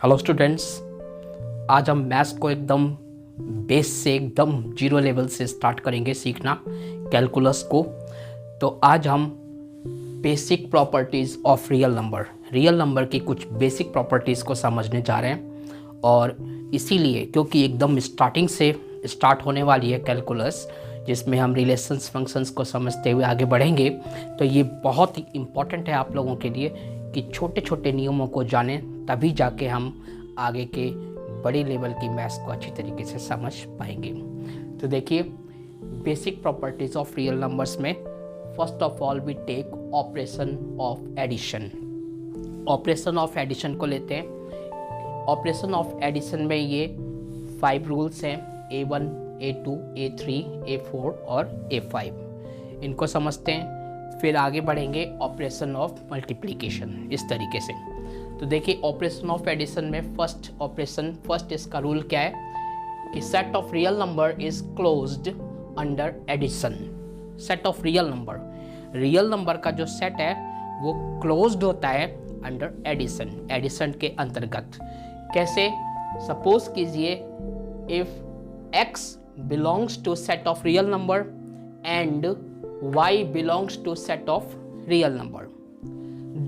Hello students, आज हम maths को एकदम बेस से एकदम जीरो लेवल से स्टार्ट करेंगे सीखना कैलकुलस को। तो आज हम basic properties of real number की कुछ बेसिक प्रॉपर्टीज़ को समझने जा रहे हैं। और इसीलिए क्योंकि एकदम स्टार्टिंग से स्टार्ट होने वाली है कैलकुलस, जिसमें हम रिलेशंस फंक्शंस को समझते हुए आगे बढ़ेंगे, तो ये बहुत ही इम्पॉर्टेंट है आप लोगों के लिए कि छोटे छोटे नियमों को जानें, तभी जाके हम आगे के बड़ी लेवल की मैथ्स को अच्छी तरीके से समझ पाएंगे। तो देखिए, basic properties of real numbers में first of all we take operation of addition. Operation of addition को लेते हैं। ऑपरेशन ऑफ एडिशन में ये 5 रूल्स हैं, A1, A2, A3, A4 और A5। इनको समझते हैं, फिर आगे बढ़ेंगे ऑपरेशन ऑफ मल्टीप्लिकेशन इस तरीके से। तो देखिए, ऑपरेशन ऑफ एडिशन में फर्स्ट इसका रूल क्या है कि set of real number is closed under addition. Set of real number का जो सेट है वो क्लोज्ड होता है अंडर एडिशन के अंतर्गत। कैसे? सपोज कीजिए, if x belongs to set of real number and y belongs to set of real number,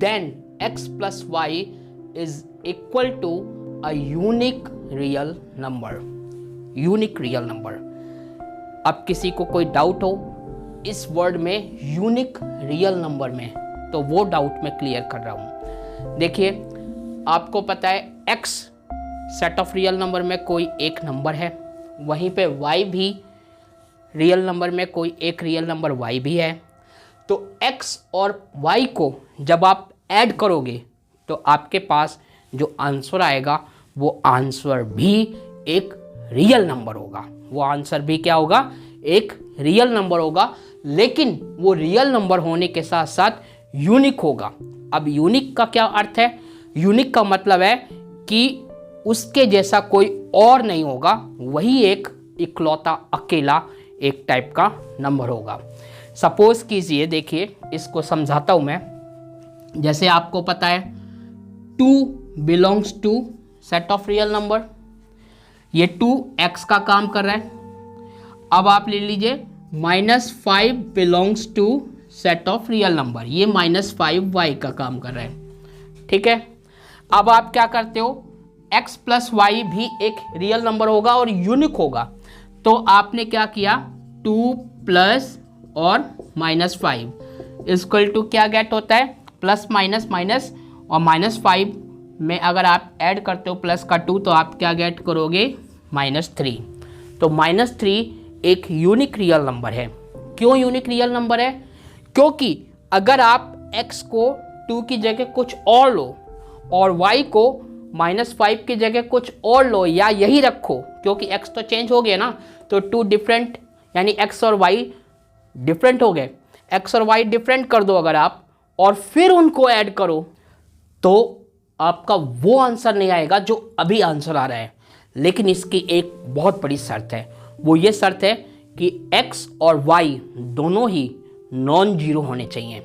then x plus y is equal to a unique real number। अब किसी को कोई डाउट हो इस वर्ड में यूनिक रियल नंबर में, तो वो डाउट मैं क्लियर कर रहा हूं। देखिए, आपको पता है x set of real number में कोई एक नंबर है, वहीं पे y भी रियल नंबर में कोई एक रियल नंबर y भी है। तो x और y को जब आप ऐड करोगे तो आपके पास जो आंसर आएगा वो आंसर भी एक रियल नंबर होगा। वो आंसर भी क्या होगा? एक रियल नंबर होगा, लेकिन वो रियल नंबर होने के साथ साथ यूनिक होगा। अब यूनिक का क्या अर्थ है? यूनिक का मतलब है कि उसके जैसा कोई और नहीं होगा, वही एक इकलौता अकेला एक टाइप का नंबर होगा। सपोज कीजिए, देखिए इसको समझाता हूं मैं। जैसे आपको पता है 2 belongs to set of real number, ये 2 x का काम कर रहा है। अब आप ले लीजिए -5 belongs to set of real number, ये -5 y का काम कर रहा है। ठीक है, अब आप क्या करते हो, x प्लस वाई भी एक रियल नंबर होगा और यूनिक होगा। तो आपने क्या किया, 2 प्लस और -5 इक्वल टू क्या गेट होता है, प्लस माइनस माइनस, और -5 में अगर आप ऐड करते हो प्लस का 2 तो आप क्या गेट करोगे, -3। तो -3 एक यूनिक रियल नंबर है। क्यों यूनिक रियल नंबर है? क्योंकि अगर आप x को 2 की जगह कुछ और लो और y को -5 की जगह कुछ और लो या यही रखो, क्योंकि x तो चेंज हो गया ना, तो 2 डिफरेंट यानी x और y डिफरेंट हो गए। x और y डिफरेंट कर दो अगर आप, और फिर उनको ऐड करो, तो आपका वो आंसर नहीं आएगा जो अभी आंसर आ रहा है। लेकिन इसकी एक बहुत बड़ी शर्त है, वो ये शर्त है कि x और y दोनों ही नॉन जीरो होने चाहिए।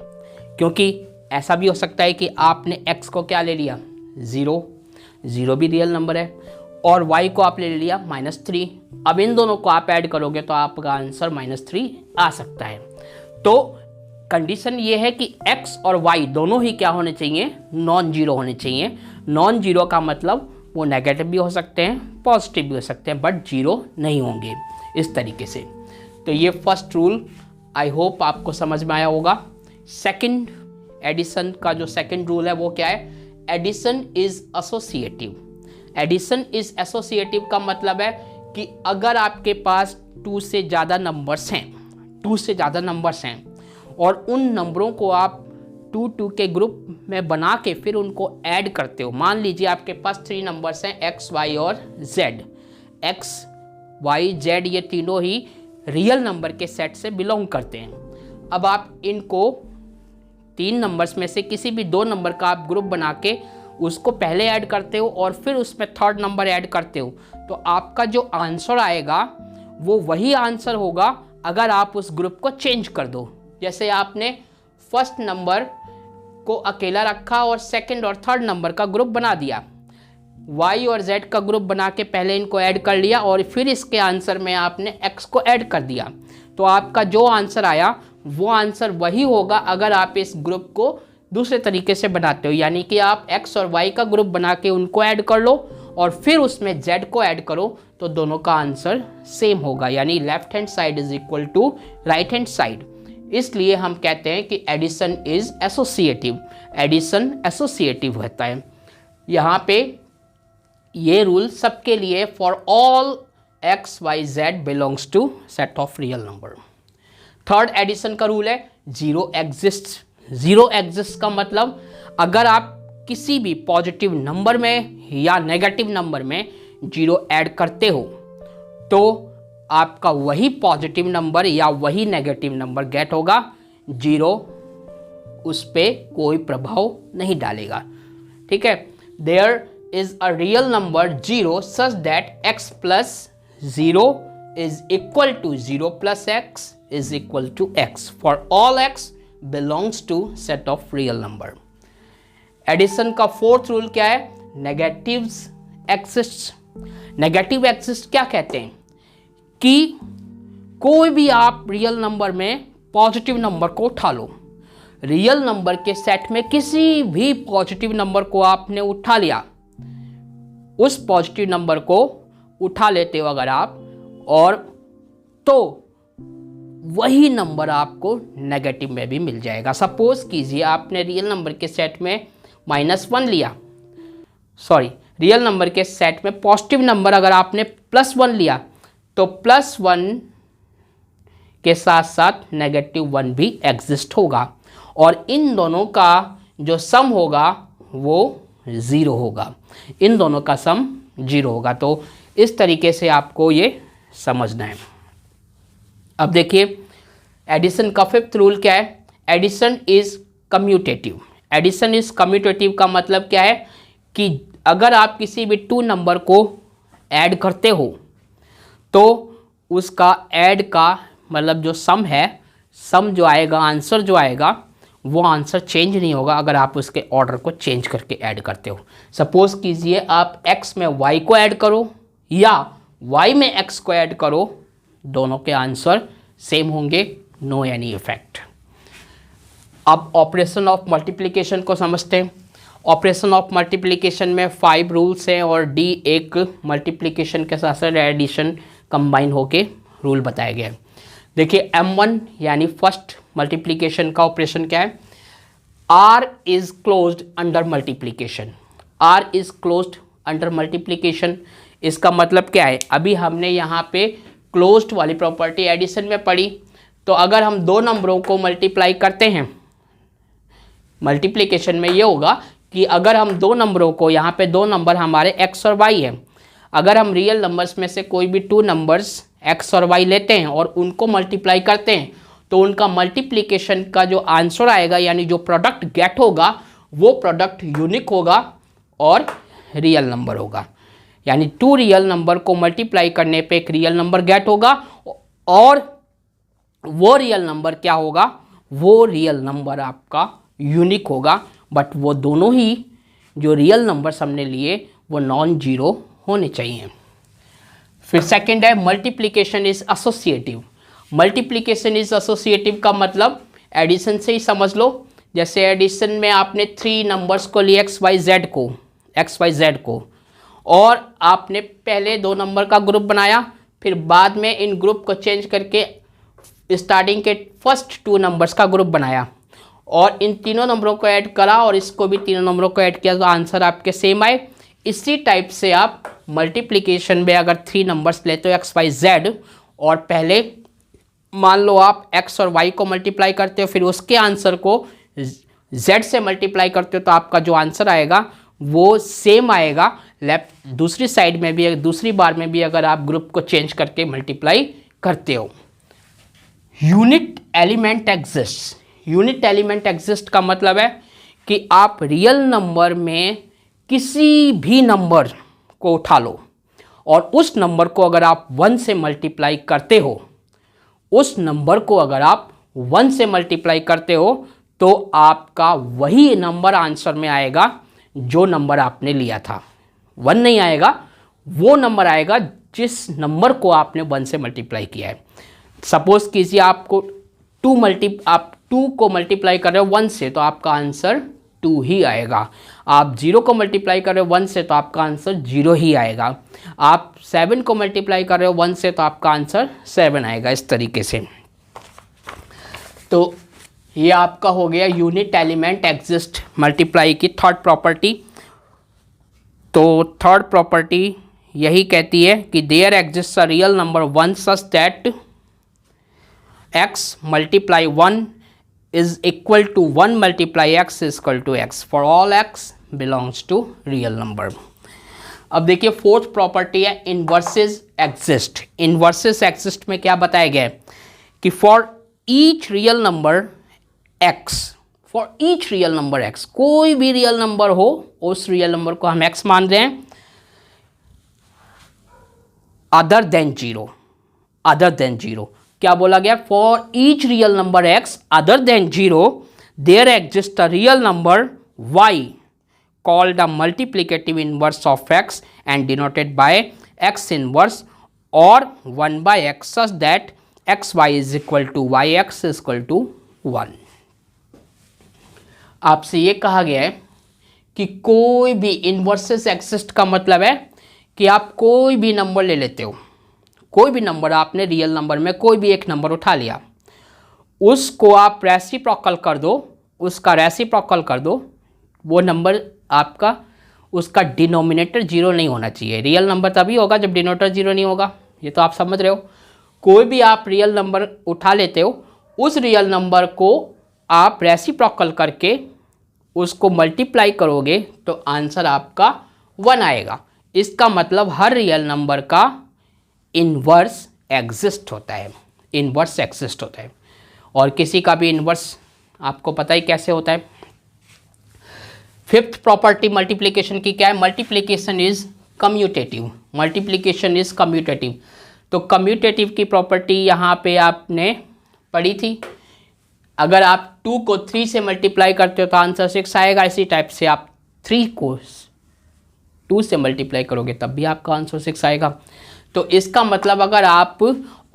क्योंकि ऐसा भी हो सकता है कि आपने x को क्या ले लिया, 0 भी रियल नंबर है, और y को आप ले लिया -3। अब इन दोनों को आप ऐड करोगे तो आपका आंसर -3 आ सकता है। तो कंडीशन ये है कि x और y दोनों ही क्या होने चाहिए, नॉन जीरो होने चाहिए। नॉन जीरो का मतलब वो नेगेटिव भी हो सकते हैं, पॉजिटिव भी हो सकते हैं, बट जीरो नहीं होंगे, इस तरीके से। तो ये फर्स्ट रूल आई होप आपको समझ में आया होगा। सेकंड, एडिशन का जो सेकंड रूल है वो क्या है, addition is associative. Addition is associative का मतलब है कि अगर आपके पास 2 से ज़्यादा नंबर्स हैं और उन नंबरों को आप 2 के ग्रुप में बना के फिर उनको ऐड करते हो। मान लीजिए आपके पास 3 नंबर्स हैं, x, y और z। x, y, z ये तीनों ही रियल नंबर के सेट से बिलोंग करते हैं। अब आप इनको 3 नंबर्स में से किसी भी 2 नंबर का आप ग्रुप बना के उसको पहले ऐड करते हो और फिर उसमें 3rd नंबर ऐड करते हो, तो आपका जो आंसर आएगा वो वही आंसर होगा अगर आप उस ग्रुप को चेंज कर दो। जैसे आपने फर्स्ट नंबर को अकेला रखा और सेकंड और थर्ड नंबर का ग्रुप बना दिया, y और z का ग्रुप बना के पहले इनको ऐड कर लिया और फिर इसके आंसर में आपने x को ऐड कर दिया, तो आपका जो आंसर आया वो आंसर वही होगा अगर आप इस ग्रुप को दूसरे तरीके से बनाते हो, यानी कि आप x और y का ग्रुप बना के उनको ऐड कर लो और फिर उसमें z को ऐड करो, तो दोनों का आंसर सेम होगा, यानी left hand side is equal to right hand side. इसलिए हम कहते हैं कि addition is associative, addition associative होता है। यहाँ पे ये रूल सबके लिए for all x y z belongs to set of real number. Third addition का रूल है जीरो एग्जिस्ट। जीरो एग्जिस्ट का मतलब अगर आप किसी भी पॉजिटिव नंबर में या नेगेटिव नंबर में जीरो ऐड करते हो तो आपका वही पॉजिटिव नंबर या वही नेगेटिव नंबर गेट होगा, जीरो उस पे कोई प्रभाव नहीं डालेगा। ठीक है, there is a real number zero such that x plus zero is equal to zero plus x is equal to x for all x belongs to set of real number. Addition का fourth rule क्या है? Negatives exist. Negative exist क्या कहते हैं कि कोई भी आप रियल नंबर में पॉजिटिव नंबर को उठा लो, रियल नंबर के सेट में किसी भी पॉजिटिव नंबर को आपने उठा लिया, उस पॉजिटिव नंबर को उठा लेते हो अगर आप, और तो वही नंबर आपको नेगेटिव में भी मिल जाएगा। सपोज कीजिए आपने रियल नंबर के सेट में -1 लिया, सॉरी रियल नंबर के सेट में पॉजिटिव नंबर अगर आपने +1 लिया तो +1 के साथ साथ -1 भी एग्जिस्ट होगा और इन दोनों का जो सम होगा वो 0 होगा, इन दोनों का सम 0 होगा। तो इस तरीके से आपको ये समझना है। अब देखिए एडिशन का फिफ्थ रूल क्या है? Addition is commutative. Addition is commutative का मतलब क्या है कि अगर आप किसी भी 2 नंबर को ऐड करते हो तो उसका ऐड का मतलब जो सम है, सम जो आएगा, आंसर जो आएगा, वो आंसर चेंज नहीं होगा अगर आप उसके ऑर्डर को चेंज करके ऐड करते हो। सपोज कीजिए आप x में y को ऐड करो या y में x को ऐड करो, दोनों के आंसर सेम होंगे, नो एनी इफेक्ट। अब ऑपरेशन ऑफ मल्टीप्लिकेशन को समझते हैं। ऑपरेशन ऑफ मल्टीप्लिकेशन में 5 रूल्स हैं और D एक मल्टीप्लिकेशन के साथ साथ एडिशन कंबाइन होके रूल बताया गया है। देखिए M1 यानी फर्स्ट मल्टीप्लिकेशन का ऑपरेशन क्या है? R is closed under multiplication. R is closed under multiplication, इसका मतलब क्या है? अभी हमने यहाँ पे क्लोज्ड वाली प्रॉपर्टी एडिशन में पढ़ी, तो अगर हम 2 नंबरों को मल्टीप्लाई करते हैं मल्टीप्लिकेशन में, ये होगा कि अगर हम 2 नंबरों को, यहाँ पे 2 नंबर हमारे x और y हैं, अगर हम रियल नंबर्स में से कोई भी 2 नंबर्स x और y लेते हैं और उनको मल्टीप्लाई करते हैं तो उनका मल्टीप्लिकेशन का जो आंसर आएगा यानी जो प्रोडक्ट गेट होगा वो प्रोडक्ट यूनिक होगा और रियल नंबर होगा। यानी 2 रियल नंबर को मल्टीप्लाई करने पे एक रियल नंबर गेट होगा और वो रियल नंबर क्या होगा? वो रियल नंबर आपका यूनिक होगा, बट वो दोनों ही जो रियल नंबर्स हमने लिए वो नॉन जीरो होने चाहिए। फिर सेकंड है multiplication is associative. Multiplication is associative का मतलब एडिशन से ही समझ लो। जैसे एडिशन में आपने 3 नंबर्स को लिए एक्स वाई जेड को और आपने पहले 2 नंबर का ग्रुप बनाया, फिर बाद में इन ग्रुप को चेंज करके स्टार्टिंग के फर्स्ट 2 नंबर्स का ग्रुप बनाया और इन तीनों नंबरों को ऐड करा और इसको भी तीनों नंबरों को ऐड किया तो आंसर आपके सेम आए। इसी टाइप से आप मल्टीप्लिकेशन में अगर 3 नंबर्स लेते हो एक्स वाई जेड और पहले मान लो आप x और y को मल्टीप्लाई करते हो, फिर उसके आंसर को z से मल्टीप्लाई करते हो तो आपका जो आंसर आएगा वो सेम आएगा। लेफ्ट दूसरी साइड में भी, दूसरी बार में भी अगर आप ग्रुप को चेंज करके मल्टीप्लाई करते हो। Unit element exist. Unit element exist का मतलब है कि आप रियल नंबर में किसी भी नंबर को उठा लो और उस नंबर को अगर आप 1 से मल्टीप्लाई करते हो, उस नंबर को अगर आप 1 से मल्टीप्लाई करते हो तो आपका वही नंबर आंसर में आएगा जो नंबर आपने लिया था, 1 नहीं आएगा, वो नंबर आएगा जिस नंबर को आपने 1 से मल्टीप्लाई किया है। सपोज कीजिए आपको आप 2 को मल्टीप्लाई कर रहे हो 1 से, तो आपका आंसर 2 ही आएगा। आप 0 को मल्टीप्लाई कर रहे हो 1 से, तो आपका आंसर 0 ही आएगा। आप 7 को मल्टीप्लाई कर रहे हो 1 से, तो आपका आंसर 7 आएगा। इस तरीके से तो ये आपका हो गया यूनिट एलिमेंट एग्जिस्ट मल्टीप्लाई की थर्ड प्रॉपर्टी। तो थर्ड प्रॉपर्टी यही कहती है कि there exist a real number 1 such that x multiply 1 is equal to 1 multiply x is equal to x for all x belongs to real number. अब देखिए fourth property है inverses exist. Inverses exist में क्या बताया गया है कि for each real number x, for each real number x, कोई भी रियल नंबर हो उस रियल नंबर को हम x मान रहे हैं, other than zero. Other than zero क्या बोला गया? For each real number x other than zero there exist a real number y called a multiplicative inverse of x and denoted by x inverse or 1 by x such that xy is equal to yx is equal to 1। आपसे ये कहा गया है कि कोई भी inverses exist का मतलब है कि आप कोई भी नंबर ले लेते हो, कोई भी नंबर आपने रियल नंबर में कोई भी एक नंबर उठा लिया, उसको आप रेसिप्रोकल कर दो, उसका रेसिप्रोकल कर दो, वो नंबर आपका उसका डिनोमिनेटर जीरो नहीं होना चाहिए। रियल नंबर तभी होगा जब डिनोमिनेटर जीरो नहीं होगा, ये तो आप समझ रहे हो। कोई भी आप रियल नंबर उठा लेते हो, उस रियल नंबर को आप रेसिप्रोकल करके उसको मल्टीप्लाई करोगे तो आंसर आपका 1 आएगा। इसका मतलब हर रियल नंबर का इन्वर्स एग्जिस्ट होता है, इन्वर्स एग्जिस्ट होता है। और किसी का भी इन्वर्स आपको पता ही कैसे होता है। फिफ्थ प्रॉपर्टी मल्टीप्लिकेशन की क्या है? Multiplication is commutative. Multiplication is commutative. तो कम्यूटेटिव की प्रॉपर्टी यहाँ पे आपने पढ़ी थी। अगर आप 2 को 3 से मल्टीप्लाई करते हो तो आंसर 6 आएगा। इसी टाइप से आप 3 को 2 से मल्टीप्लाई करोगे तब भी आपका आंसर 6 आएगा। तो इसका मतलब अगर आप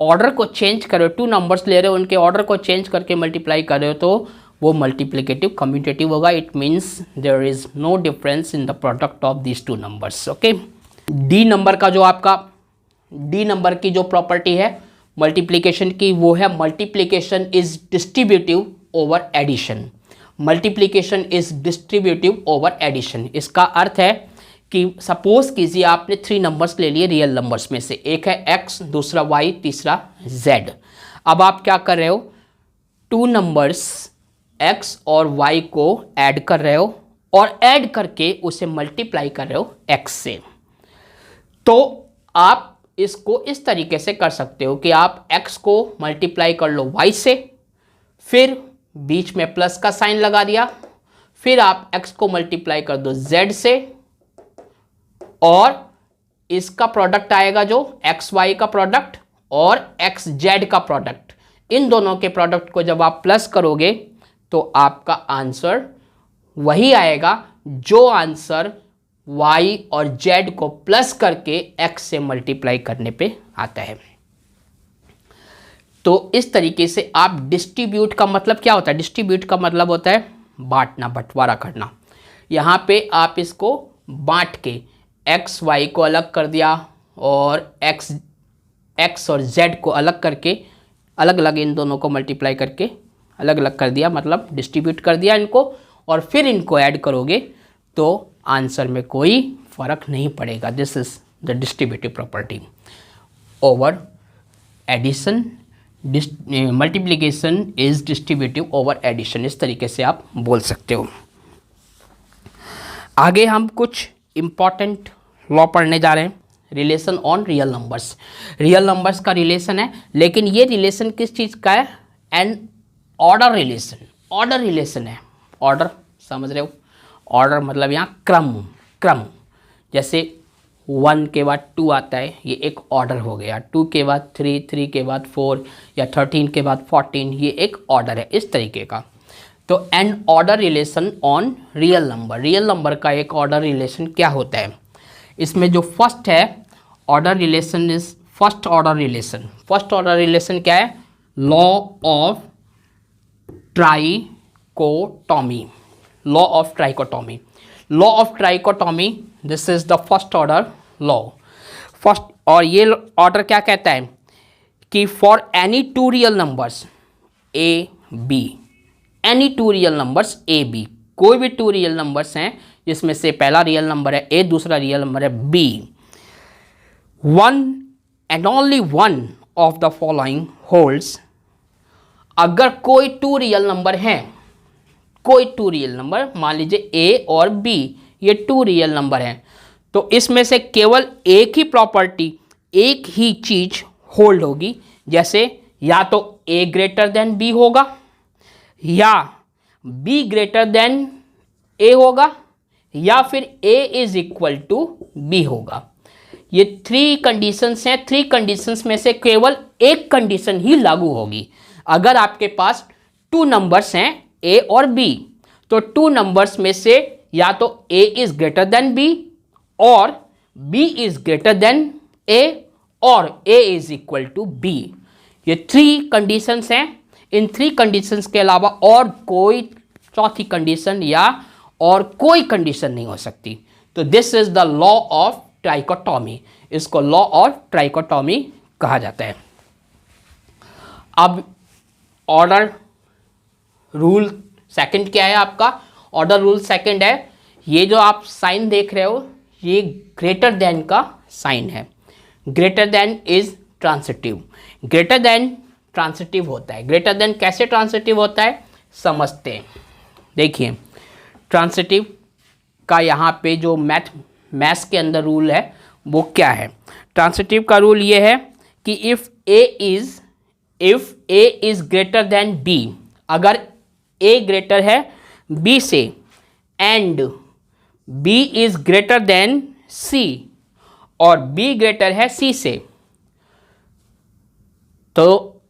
ऑर्डर को चेंज करो, 2 नंबर्स ले रहे हो, उनके ऑर्डर को चेंज करके मल्टीप्लाई कर रहे हो तो वो मल्टीप्लिकेटिव कम्यूटेटिव होगा। It means there is no difference in the product of these 2 numbers. Okay. The number का जो आपका डी नंबर की जो प्रॉपर्टी है मल्टीप्लिकेशन की, वो है multiplication is distributive over addition. Multiplication is distributive over addition. इसका अर्थ है कि सपोज कीजिए आपने 3 नंबर्स ले लिए रियल नंबर्स में से, एक है x, दूसरा y, तीसरा z। अब आप क्या कर रहे हो? 2 नंबर्स x और y को ऐड कर रहे हो और ऐड करके उसे मल्टीप्लाई कर रहे हो x से। तो आप इसको इस तरीके से कर सकते हो कि आप x को मल्टीप्लाई कर लो y से, फिर बीच में प्लस का साइन लगा दिया, फिर आप x को मल्टीप्लाई कर दो z से, और इसका प्रोडक्ट आएगा जो एक्स वाई का प्रोडक्ट और एक्स जेड का प्रोडक्ट। इन दोनों के प्रोडक्ट को जब आप प्लस करोगे तो आपका आंसर वही आएगा जो आंसर y और z को प्लस करके x से मल्टीप्लाई करने पे आता है। तो इस तरीके से आप डिस्ट्रीब्यूट का मतलब क्या होता है? डिस्ट्रीब्यूट का मतलब होता है बांटना, बंटवारा करना। यहाँ पे आप इसको बांट के एक्स वाई को अलग कर दिया और एक्स और जेड को अलग करके अलग अलग इन दोनों को मल्टीप्लाई करके अलग अलग कर दिया, मतलब डिस्ट्रीब्यूट कर दिया इनको, और फिर इनको ऐड करोगे तो आंसर में कोई फ़र्क नहीं पड़ेगा। This is the distributive property over addition. Multiplication is distributive over addition, इस तरीके से आप बोल सकते हो। आगे हम कुछ इम्पॉर्टेंट लॉ पढ़ने जा रहे हैं। Relation on real numbers. Real numbers का रिलेशन है, लेकिन ये रिलेशन किस चीज़ का है? An order relation. Order relation है। ऑर्डर समझ रहे हो? ऑर्डर मतलब यहाँ क्रम। जैसे 1 के बाद 2 आता है, ये एक ऑर्डर हो गया। 2 के बाद 3, 3 के बाद 4 या 13 के बाद 14, ये एक ऑर्डर है इस तरीके का। तो an order relation on real number. Real number का एक ऑर्डर रिलेशन क्या होता है? इसमें जो फर्स्ट है order relation is first order relation. First order relation क्या है? Law of trichotomy. Law of trichotomy. Law of trichotomy, this is the first order law. First, और ये ऑर्डर क्या कहता है कि for any two real numbers a b, any two real numbers a b, कोई भी टू रियल नंबर्स हैं जिसमें से पहला रियल नंबर है ए, दूसरा रियल नंबर है b, one and only one of the following holds. अगर कोई टू रियल नंबर हैं, कोई टू रियल नंबर, मान लीजिए ए और बी, ये टू रियल नंबर हैं, तो इसमें से केवल एक ही प्रॉपर्टी, एक ही चीज होल्ड होगी। जैसे या तो ए ग्रेटर देन बी होगा, या बी ग्रेटर देन ए होगा, या फिर ए इज इक्वल टू बी होगा। ये थ्री कंडीशंस हैं। थ्री कंडीशंस में से केवल एक कंडीशन ही लागू होगी। अगर आपके पास टू नंबर्स हैं ए और बी, तो टू नंबर्स में से या तो a is greater than B, और बी इज ग्रेटर देन ए, और ए इज इक्वल टू बी। ये थ्री कंडीशंस हैं। इन थ्री कंडीशंस के अलावा और कोई चौथी कंडीशन या और कोई कंडीशन नहीं हो सकती। तो this is the law of trichotomy. इसको लॉ ऑफ ट्राइकोटॉमी कहा जाता है। अब ऑर्डर रूल सेकंड क्या है आपका? ऑर्डर रूल सेकंड है, ये जो आप साइन देख रहे हो, ये ग्रेटर देन का साइन है। Greater than is transitive. Greater than transitive होता है। ग्रेटर देन कैसे ट्रांसिटिव होता है समझते हैं। देखिए, ट्रांसिटिव का यहाँ पे जो मैथ्स के अंदर रूल है वो क्या है? ट्रांसिटिव का रूल ये है कि if a is greater than b, अगर ए ग्रेटर है बी से and b is greater than c, और बी ग्रेटर है सी से, तो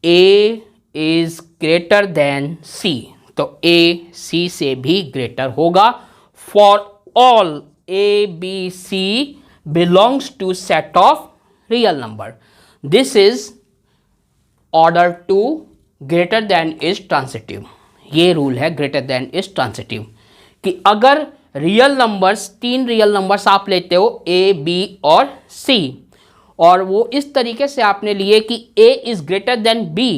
a is greater than c, तो ए सी से भी ग्रेटर होगा। For all a b c belongs to set of real number. This is order two greater than is transitive. ये rule है greater than is transitive कि अगर real numbers, तीन real numbers आप लेते हो ए बी और सी, और वो इस तरीके से आपने लिए कि a is greater than b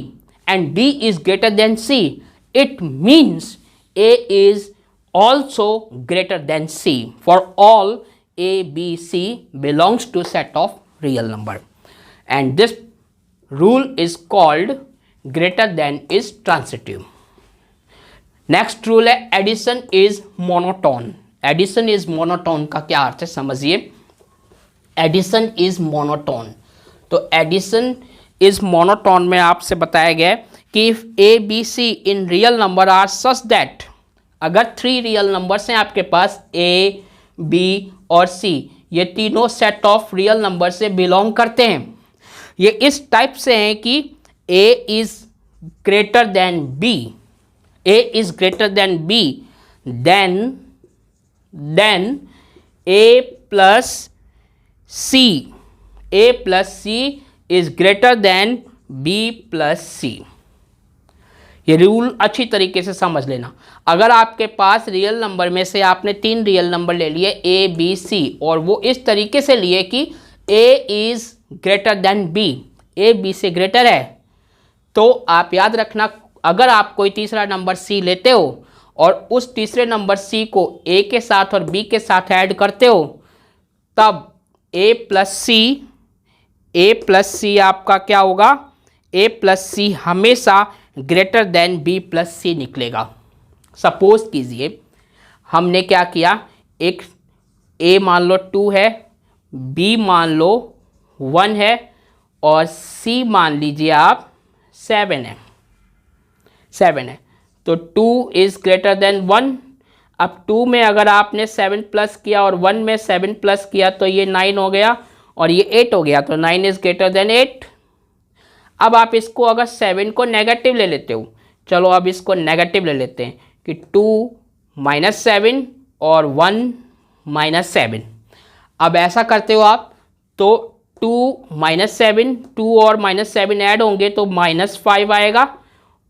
and b is greater than c, it means a is also greater than c for all a b c belongs to set of real number, and this rule is called greater than is transitive. Next rule है addition is monotone. Addition is monotone का क्या अर्थ है समझिए। Addition is monotone, तो addition is monotone में आपसे बताया गया कि if a b c in real number are such that, अगर थ्री रियल नंबर्स हैं आपके पास ए बी और सी, ये तीनों सेट ऑफ रियल नंबर से बिलोंग करते हैं। ये इस टाइप से हैं कि a is greater than b, a is greater than b, then a plus c, a plus c is greater than b plus c. ये रूल अच्छी तरीके से समझ लेना। अगर आपके पास रियल नंबर में से आपने तीन रियल नंबर ले लिए ए बी सी, और वो इस तरीके से लिए कि a is greater than b, a b से ग्रेटर है, तो आप याद रखना अगर आप कोई तीसरा नंबर सी लेते हो और उस तीसरे नंबर सी को ए के साथ और बी के साथ ऐड करते हो, तब ए प्लस सी आपका क्या होगा? ए प्लस सी हमेशा ग्रेटर देन बी प्लस सी निकलेगा। सपोज कीजिए हमने क्या किया, एक ए मान लो 2 है, बी मान लो 1 है, और सी मान लीजिए आप 7 है। तो 2 इज ग्रेटर देन 1। अब 2 में अगर आपने 7 प्लस किया और 1 में 7 प्लस किया तो ये 9 हो गया और ये 8 हो गया, तो 9 इज ग्रेटर देन 8। अब आप इसको अगर 7 को नेगेटिव ले लेते हो, चलो अब इसको नेगेटिव ले लेते हैं कि 2 - 7 और 1 - 7। अब ऐसा करते हो आप तो 2 -7, 2 और -7 ऐड होंगे तो -5 आएगा,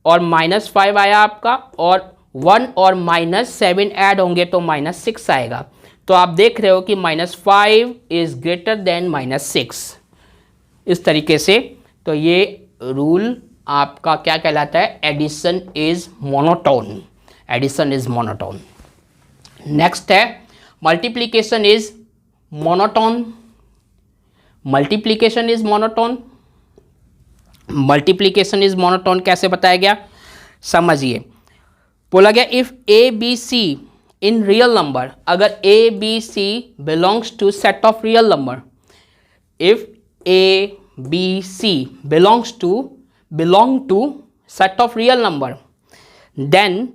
और -5 आया आपका, और 1 और -7 ऐड होंगे तो -6 आएगा। तो आप देख रहे हो कि -5 इज ग्रेटर देन -6 इस तरीके से। तो ये रूल आपका क्या कहलाता है, addition is monotone, addition is monotone. Next है multiplication is monotone, multiplication is monotone. Multiplication is monotone कैसे बताया गया, समझिए। बोला गया if a b c in real number, अगर a b c belongs to set of real number, if a b c belong to set of real number, then,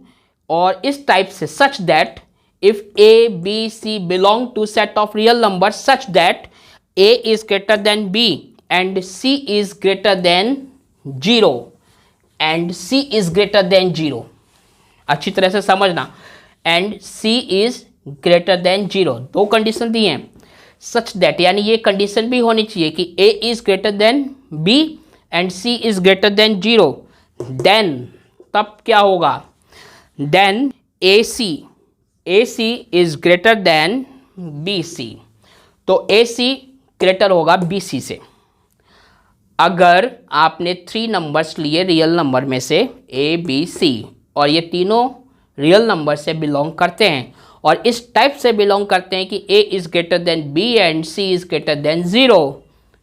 और इस type से, such that if a b c belong to set of real number such that a is greater than b and c is greater than 0 and c is greater than 0, अच्छी तरह से समझना, and c is greater than 0, दो condition दी हैं। Such that यानी ये condition भी होनी चाहिए कि a is greater than b and c is greater than 0, then तब क्या होगा, then a c is greater than b c, तो ए सी ग्रेटर होगा बी सी से। अगर आपने 3 नंबर्स लिए रियल नंबर में से ए बी सी, और ये तीनों रियल नंबर से बिलोंग करते हैं और इस टाइप से बिलोंग करते हैं कि a is greater than b and c is greater than 0,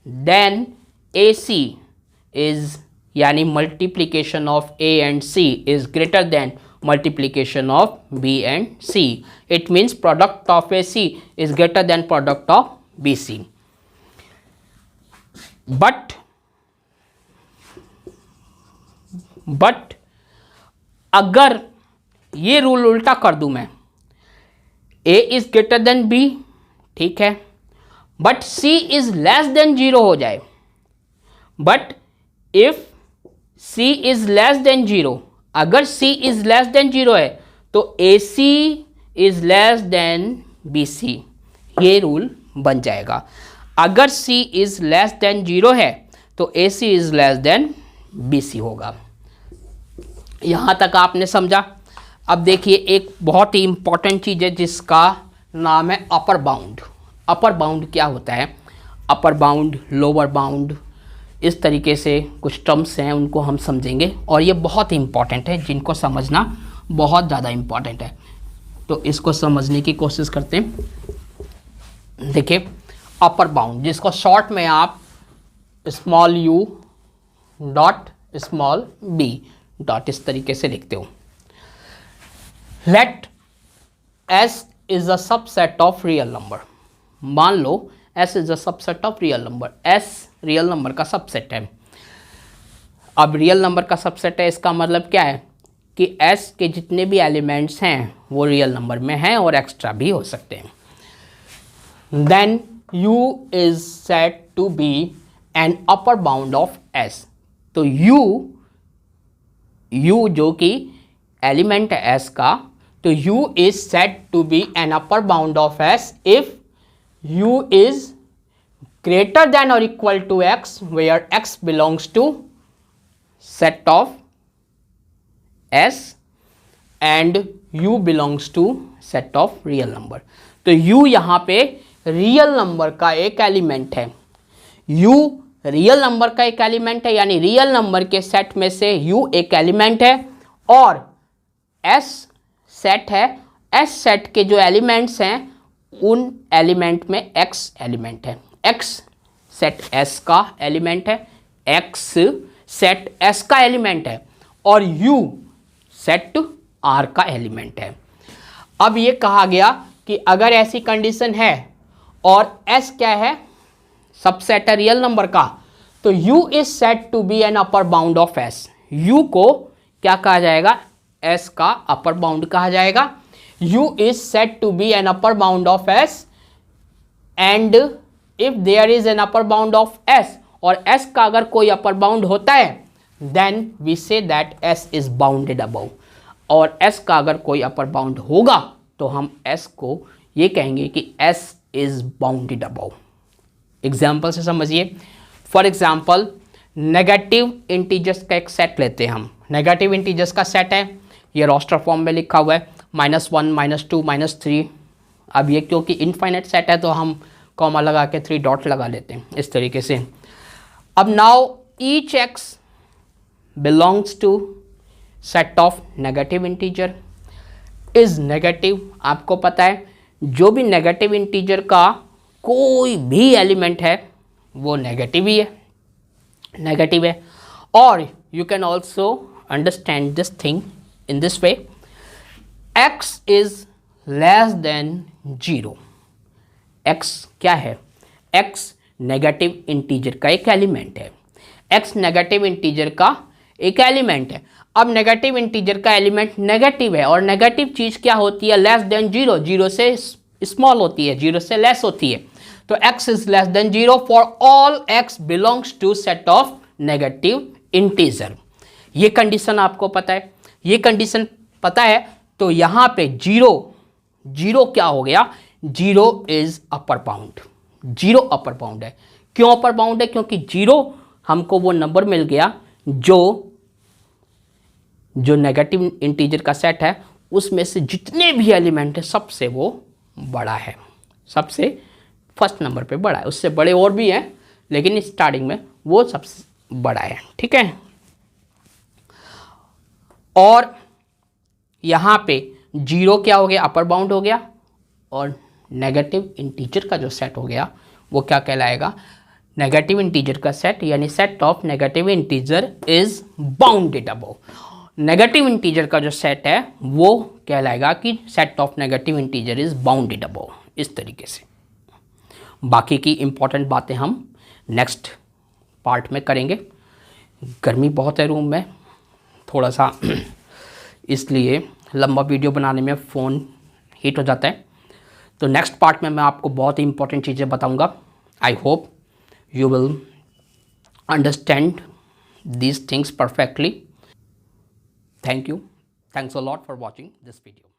then a c is, यानी multiplication of a and c is greater than multiplication of b and c। It means product of a c is greater than product of b c। But अगर ये rule उल्टा कर दूं मैं, a is greater than b, ठीक है, but c is less than 0 हो जाए, but if c is less than 0, अगर c इज लेस देन 0 है तो ac is less then bc, ये रूल बन जाएगा। अगर c इज लेस देन 0 है तो ac is less then bc होगा। यहाँ तक आपने समझा। अब देखिए एक बहुत ही इंपॉर्टेंट चीज़ है जिसका नाम है अपर बाउंड। अपर बाउंड क्या होता है, अपर बाउंड, लोअर बाउंड, इस तरीके से कुछ टर्म्स हैं, उनको हम समझेंगे और ये बहुत ही इंपॉर्टेंट है, जिनको समझना बहुत ज़्यादा इंपॉर्टेंट है। तो इसको समझने की कोशिश करते हैं। देखिए अपर बाउंड, जिसको शॉर्ट में आप small u dot small b डॉट इस तरीके से लिखते हो। Let S is a subset of real number. मान लो S is a subset of real number, S real number का सबसेट है। अब रियल नंबर का सबसेट है, इसका मतलब क्या है कि S के जितने भी एलिमेंट्स हैं वो रियल नंबर में हैं और एक्स्ट्रा भी हो सकते हैं। Then U is set to be an upper bound of S। तो U जो कि एलिमेंट है S का, तो U is said to be an upper bound of S if U is greater than or equal to X, where X belongs to set of S and U belongs to set of real number। तो U यहाँ पे real number का एक element है। U real number का एक element है, यानी रियल नंबर के सेट में से U एक एलिमेंट है, और S सेट है, S सेट के जो एलिमेंट्स हैं उन एलिमेंट में X एलिमेंट है। X सेट S का एलिमेंट है, X सेट S का एलिमेंट है, और U सेट R का एलिमेंट है। अब ये कहा गया कि अगर ऐसी कंडीशन है और S क्या है, सबसेट है रियल नंबर का, तो U is set to be an upper bound of S। U को क्या कहा जाएगा, S का अपर बाउंड कहा जाएगा। U is set to be an upper bound of S and if there is an upper bound of S, और S का अगर कोई अपर बाउंड होता है then we say that S is bounded above, और S का अगर कोई अपर बाउंड होगा तो हम S को ये कहेंगे कि S is bounded above. Example से समझिए। फॉर एग्जाम्पल नेगेटिव इंटीजर्स का एक सेट लेते हैं हम। नेगेटिव इंटीजर्स का सेट है, ये रोस्टर फॉर्म में लिखा हुआ है -1 -2 -3। अब ये क्योंकि इनफाइनाइट सेट है तो हम कॉमा लगा के 3 डॉट लगा लेते हैं इस तरीके से। अब now each x belongs to set of negative integer is negative. आपको पता है जो भी नेगेटिव इंटीजर का कोई भी एलिमेंट है वो नेगेटिव ही है, नेगेटिव है। और you can also understand this thing in this way, x is less than 0। x क्या है? x नेगेटिव इंटीजर का एक एलिमेंट है। x नेगेटिव इंटीजर का एक एलिमेंट है। अब नेगेटिव इंटीजर का एलिमेंट नेगेटिव है और नेगेटिव चीज क्या होती है? लेस देन 0, 0 से स्मॉल होती है, 0 से लेस होती है। तो x is less than 0 for all x belongs to set of negative integer. ये कंडीशन आपको पता है, ये कंडीशन पता है तो यहां पे 0 क्या हो गया? 0 is upper bound. 0 upper bound है। क्यों अपर बाउंड है? क्योंकि 0 हमको वो नंबर मिल गया जो नेगेटिव इंटीजर का सेट है उसमें से जितने भी एलिमेंट है सबसे वो बड़ा है, सबसे फर्स्ट नंबर पे बड़ा है। उससे बड़े और भी हैं लेकिन स्टार्टिंग में वो सबसे बड़ा है। ठीक है। और यहां पे 0 क्या हो गया? अपर बाउंड हो गया। और नेगेटिव इंटीजर का जो सेट हो गया वो क्या कहलाएगा? नेगेटिव इंटीजर का सेट यानी set of negative integer is bounded above. Negative integer का जो सेट है वो कहलाएगा कि set of negative integer is bounded above. इस तरीके से बाकी की इंपॉर्टेंट बातें हम नेक्स्ट पार्ट में करेंगे। गर्मी बहुत है रूम में थोड़ा सा, इसलिए लंबा वीडियो बनाने में फ़ोन हीट हो जाता है। तो नेक्स्ट पार्ट में मैं आपको बहुत ही इंपॉर्टेंट चीज़ें बताऊंगा। I hope you will understand these things perfectly. Thank you. Thanks a lot for watching this video.